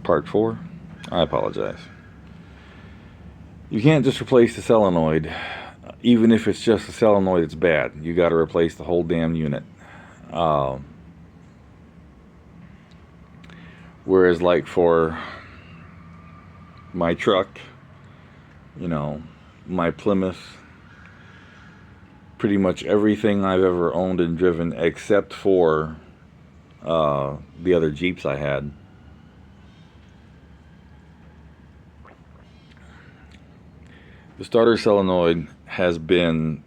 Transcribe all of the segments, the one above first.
Part 4. I apologize. You can't just replace the solenoid. Even if it's just the solenoid, it's bad. You got to replace the whole damn unit. Whereas, like for my truck, you know, my Plymouth, pretty much everything I've ever owned and driven, except for the other Jeeps I had, the starter solenoid has been,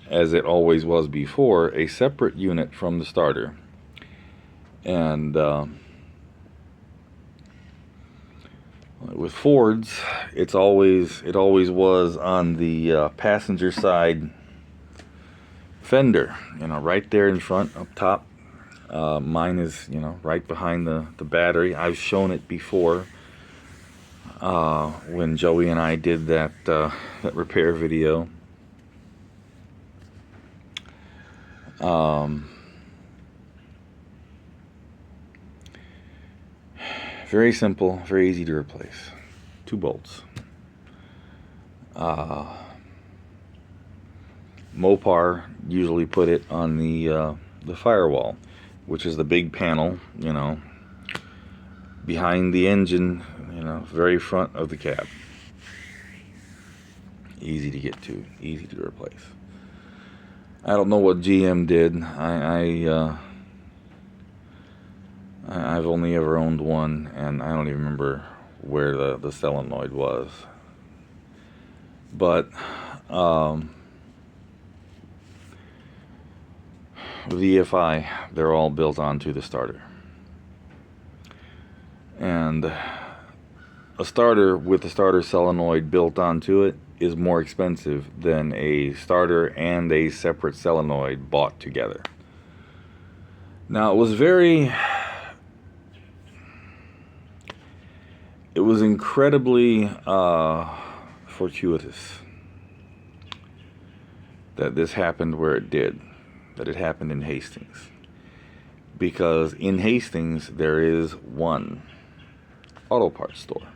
as it always was before, a separate unit from the starter. And with Fords, it always was on the passenger side fender, you know, right there in front, up top. Mine is, you know, right behind the battery. I've shown it before when Joey and I did that repair video. Very simple, very easy to replace. 2 bolts. Mopar usually put it on the firewall, which is the big panel, you know, behind the engine, you know, very front of the cab. Easy to get to, easy to replace. I don't know what GM did. I've only ever owned one, and I don't even remember where the solenoid was. But with the EFI, they're all built onto the starter. And a starter with a starter solenoid built onto it is more expensive than a starter and a separate solenoid bought together. Now, it was incredibly fortuitous that this happened where it did, that it happened in Hastings. Because in Hastings, there is one auto parts store.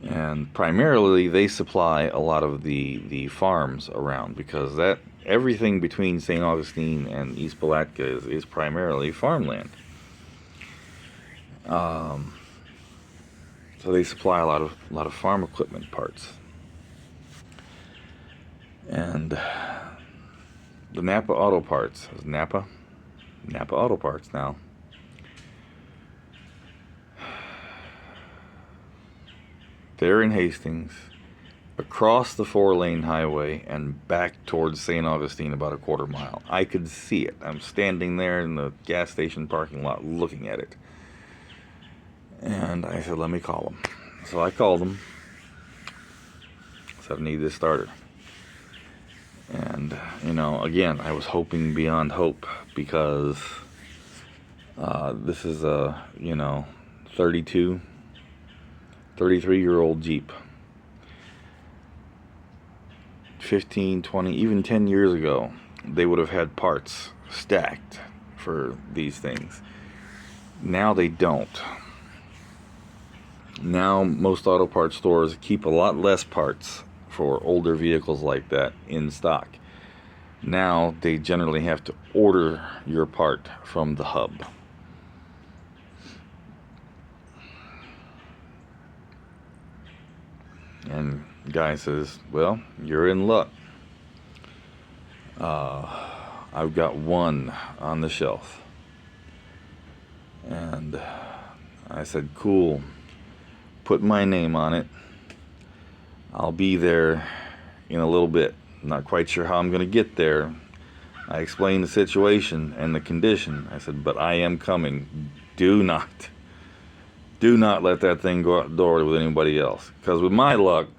And primarily, they supply a lot of the farms around, because that everything between St. Augustine and East Palatka is primarily farmland. So they supply a lot of farm equipment parts. And the Napa Auto Parts, Napa Auto Parts now, they're in Hastings, across the 4-lane highway and back towards St. Augustine about a quarter mile. I could see it. I'm standing there in the gas station parking lot looking at it. And I said, let me call them. So I called them. Said, I need this starter. And, you know, again, I was hoping beyond hope, because this is a, you know, 33-year-old Jeep. 15, 20, even 10 years ago, they would have had parts stacked for these things. Now they don't. Now most auto parts stores keep a lot less parts for older vehicles like that in stock. Now they generally have to order your part from the hub. And the guy says, well, you're in luck. I've got one on the shelf. And I said, cool. Put my name on it. I'll be there in a little bit. Not quite sure how I'm going to get there. I explained the situation and the condition. I said, but I am coming. Do not let that thing go out the door with anybody else. Because with my luck,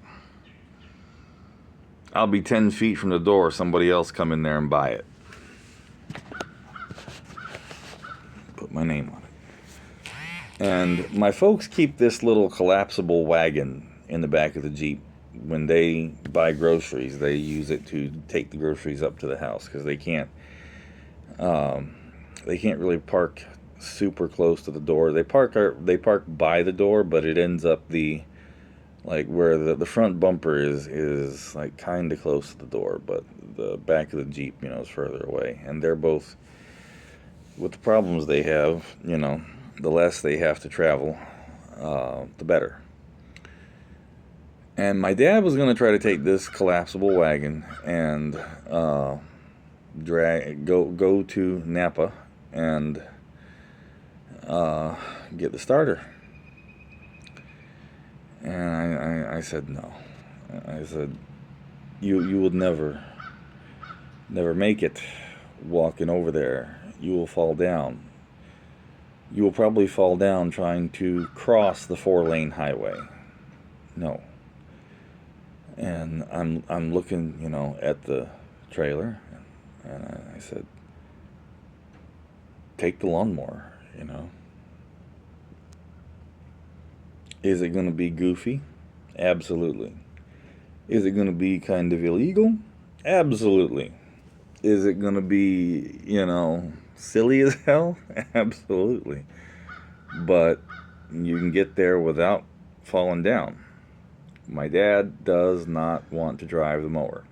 I'll be 10 feet from the door. Somebody else come in there and buy it. Put my name on it. And my folks keep this little collapsible wagon in the back of the Jeep. When they buy groceries, they use it to take the groceries up to the house, because they can't really park super close to the door. They park by the door, but it ends up like where the front bumper is like kind of close to the door, but the back of the Jeep, is further away. And they're both, with the problems they have, the less they have to travel, the better. And my dad was going to try to take this collapsible wagon and go to Napa and get the starter. And I said no. I said, you will never make it walking over there. You will fall down. You will probably fall down trying to cross the 4-lane highway. No. And I'm looking, at the trailer, and I said, take the lawnmower, Is it going to be goofy? Absolutely. Is it going to be kind of illegal? Absolutely. Is it going to be, silly as hell? Absolutely. But you can get there without falling down. My dad does not want to drive the mower.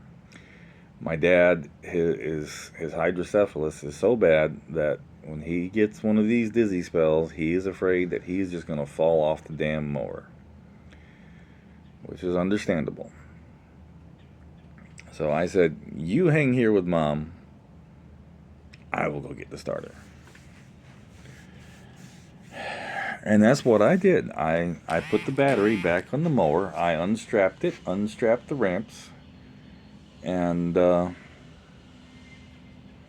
My dad, his hydrocephalus is so bad that when he gets one of these dizzy spells, he is afraid that he's just going to fall off the damn mower, which is understandable. So I said, you hang here with Mom. I will go get the starter. And that's what I did. I put the battery back on the mower. I unstrapped the ramps, and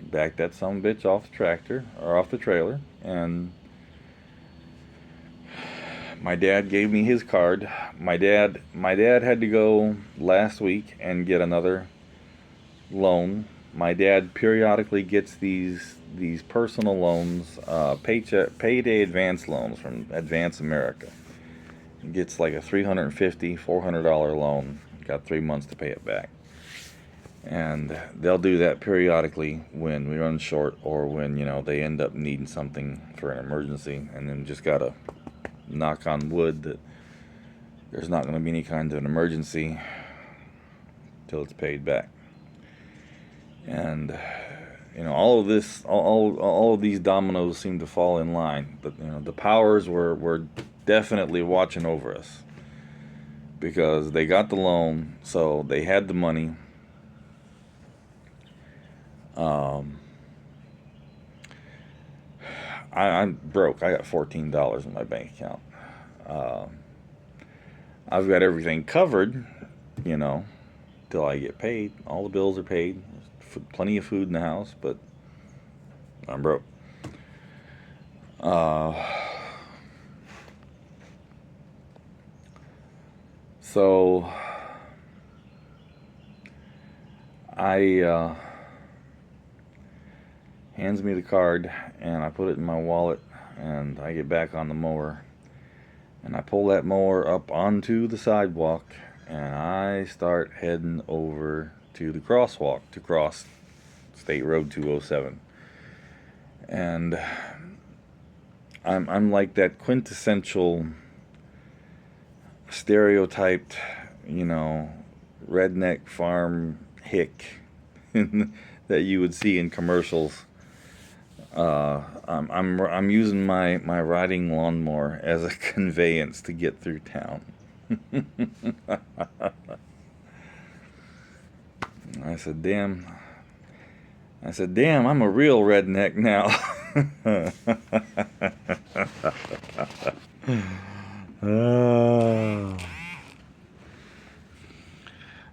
backed that sumbitch off the tractor, or off the trailer. And my dad gave me his card. My dad had to go last week and get another loan. My dad periodically gets these personal loans, payday advance loans from Advance America. He gets like a $350, $400 loan. Got 3 months to pay it back. And they'll do that periodically when we run short, or when, they end up needing something for an emergency, and then just gotta knock on wood that there's not going to be any kind of an emergency till it's paid back. And all of this, all of these dominoes seem to fall in line. But the powers were definitely watching over us, because they got the loan, so they had the money. I'm broke. I got $14 in my bank account. I've got everything covered, till I get paid. All the bills are paid. There's plenty of food in the house, but I'm broke. So I hands me the card, and I put it in my wallet, and I get back on the mower, and I pull that mower up onto the sidewalk, and I start heading over to the crosswalk to cross State Road 207. And I'm like that quintessential stereotyped, redneck farm hick that you would see in commercials. I'm using my riding lawnmower as a conveyance to get through town. I said, damn, I'm a real redneck now.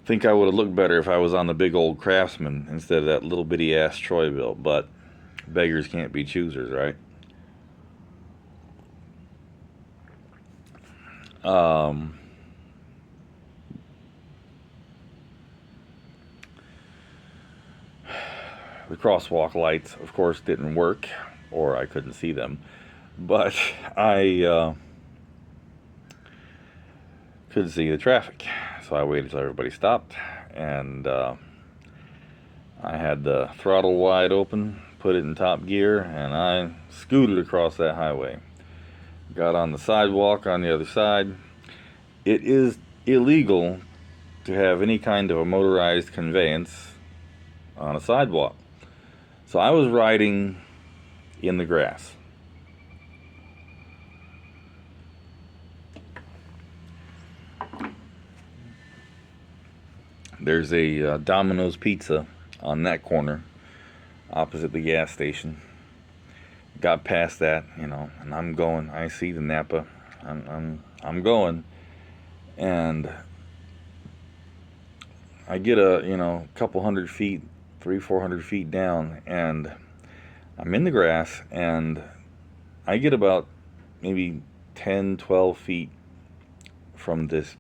Think I would have looked better if I was on the big old Craftsman instead of that little bitty ass Troyville, but beggars can't be choosers, right? The crosswalk lights, of course, didn't work, or I couldn't see them, but I could see the traffic. So I waited till everybody stopped, and I had the throttle wide open, put it in top gear, and I scooted across that highway. Got on the sidewalk on the other side. It is illegal to have any kind of a motorized conveyance on a sidewalk. So I was riding in the grass. There's a Domino's Pizza on that corner opposite the gas station. Got past that, you know, and I'm going. I see the Napa. I'm going, and I get a couple hundred feet, 300-400 feet down, and I'm in the grass, and I get about maybe 10-12 feet from this